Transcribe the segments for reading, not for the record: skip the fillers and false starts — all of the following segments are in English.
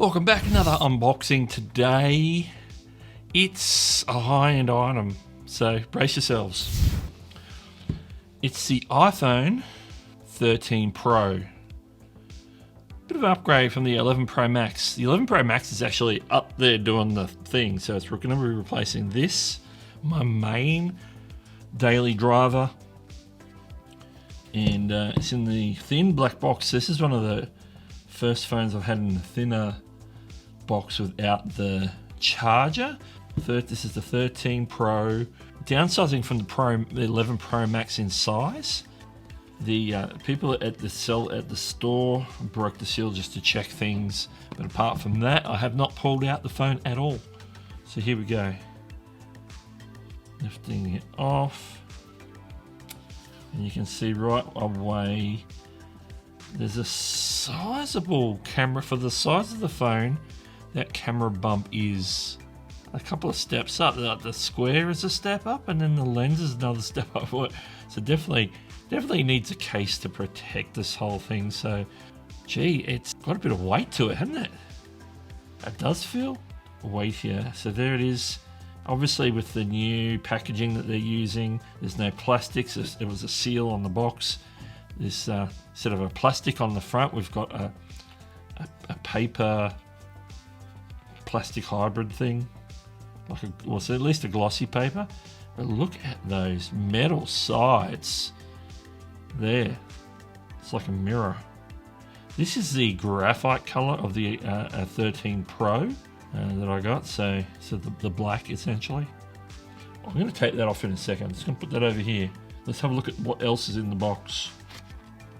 Welcome back, another unboxing today. It's a high-end item, so brace yourselves. It's the iPhone 13 Pro. Bit of an upgrade from the 11 Pro Max. The 11 Pro Max is actually up there doing the thing, so it's going to be replacing this, my main daily driver. And it's in the thin black box. This is one of the first phones I've had in the thinner box without the charger. This is the 13 Pro. Downsizing from the 11 Pro Max in size. The people at the store broke the seal just to check things, but apart from that, I have not pulled out the phone at all. So here we go. Lifting it off, and you can see right away there's a sizable camera for the size of the phone. That camera bump is a couple of steps up. The square is a step up, and then the lens is another step up. So definitely needs a case to protect this whole thing. So, gee, it's got a bit of weight to it, hasn't it? It does feel weight here. So there it is. Obviously, with the new packaging that they're using, there's no plastics. There was a seal on the box. This instead of a plastic on the front, we've got a paper plastic hybrid thing, so at least a glossy paper. But look at those metal sides there. It's like a mirror. This is the graphite color of the 13 Pro that I got, so the black essentially. I'm going to take that off in a second. I'm just going to put that over here. Let's have a look at what else is in the box.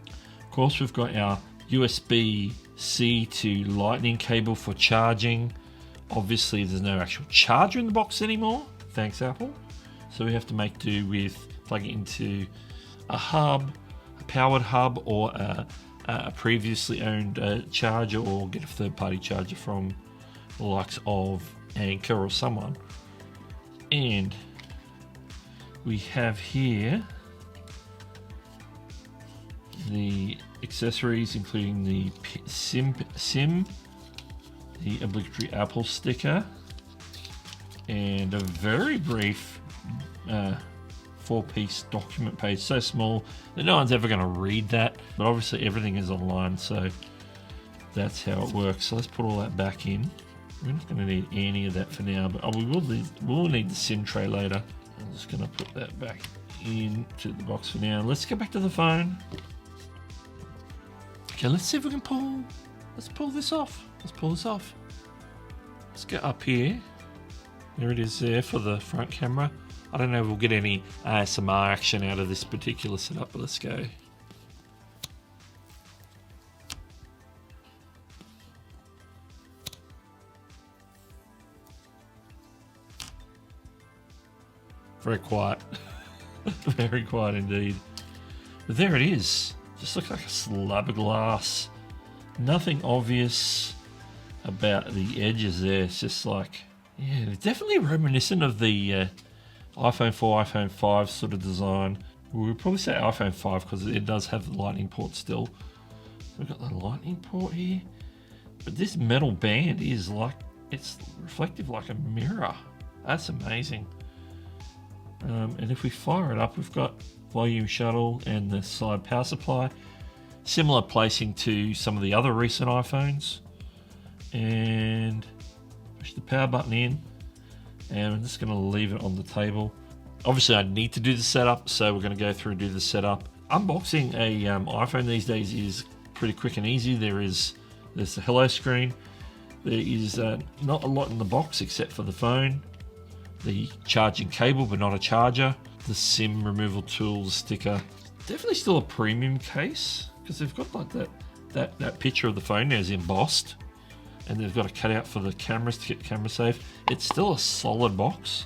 Of course, we've got our USB-C to lightning cable for charging. Obviously, there's no actual charger in the box anymore, thanks Apple. So we have to make do with plugging it into a hub, a powered hub, or a previously owned charger, or get a third-party charger from the likes of Anchor or someone. And we have here the accessories, including the SIM, the obligatory Apple sticker, and a very brief 4-piece document page, so small that no one's ever going to read that, but obviously everything is online, so that's how it works. So let's put all that back in. We're not going to need any of that for now, but we will need the SIM tray later. I'm just going to put that back into the box for now. Let's get back to the phone. Okay, let's see if we can pull this off. Let's get up here. There it is there for the front camera. I don't know if we'll get any ASMR action out of this particular setup, but let's go. Very quiet. Very quiet indeed. But there it is. Just looks like a slab of glass. Nothing obvious about the edges there. It's just like, yeah, it's definitely reminiscent of the iPhone 4, iPhone 5 sort of design. We would probably say iPhone 5 because it does have the lightning port still. So we've got the lightning port here. But this metal band is like, it's reflective like a mirror. That's amazing. And if we fire it up, we've got volume shuttle and the side power supply. Similar placing to some of the other recent iPhones. And push the power button in. And I'm just going to leave it on the table. Obviously, I need to do the setup, so we're going to go through and do the setup. Unboxing a iPhone these days is pretty quick and easy. There's the hello screen. There is not a lot in the box except for the phone, the charging cable, but not a charger, the SIM removal tool, the sticker. Definitely still a premium case because they've got like that picture of the phone there is embossed, and they've got a cutout for the cameras to get camera safe. It's still a solid box,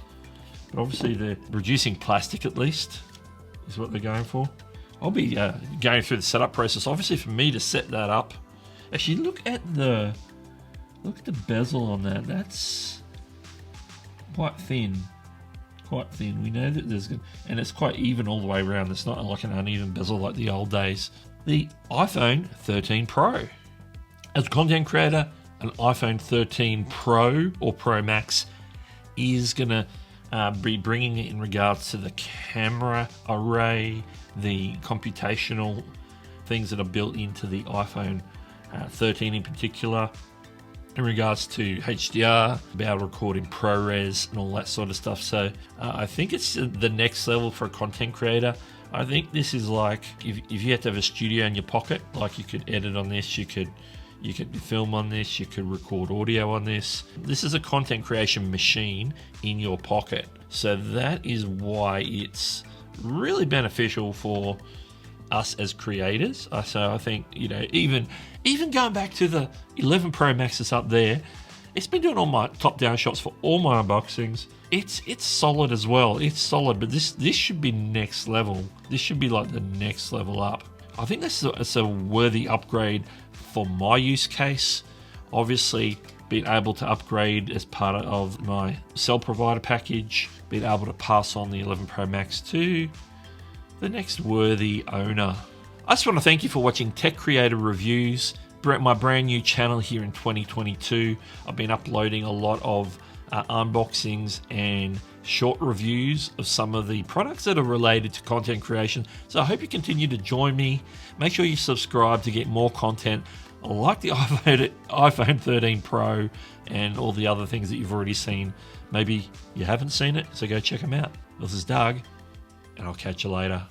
but obviously they're reducing plastic at least is what they're going for. I'll be going through the setup process. Obviously, for me to set that up, actually look at the bezel on that. That's quite thin. We know that there's good, and it's quite even all the way around. It's not like an uneven bezel like the old days. The iPhone 13 Pro. As a content creator, an iPhone 13 Pro or Pro Max is going to be bringing in regards to the camera array, the computational things that are built into the iPhone 13 in particular, in regards to HDR, be able to record in ProRes and all that sort of stuff. So I think it's the next level for a content creator. I think this is like if you had to have a studio in your pocket, like you could edit on this, you could film on this, you could record audio on this. This is a content creation machine in your pocket. So that is why it's really beneficial for us as creators. So I think, you know, even going back to the 11 Pro Max that's up there, it's been doing all my top-down shots for all my unboxings. It's solid as well. It's solid, but this should be next level. This should be like the next level up. I think it's a worthy upgrade for my use case. Obviously, being able to upgrade as part of my cell provider package, being able to pass on the 11 Pro Max to the next worthy owner. I just want to thank you for watching Tech Creator Reviews, my brand new channel here in 2022. I've been uploading a lot of unboxings and short reviews of some of the products that are related to content creation. So I hope you continue to join me. Make sure you subscribe to get more content like the iPhone 13 Pro and all the other things that you've already seen. Maybe you haven't seen it, so go check them out. This is Doug, and I'll catch you later.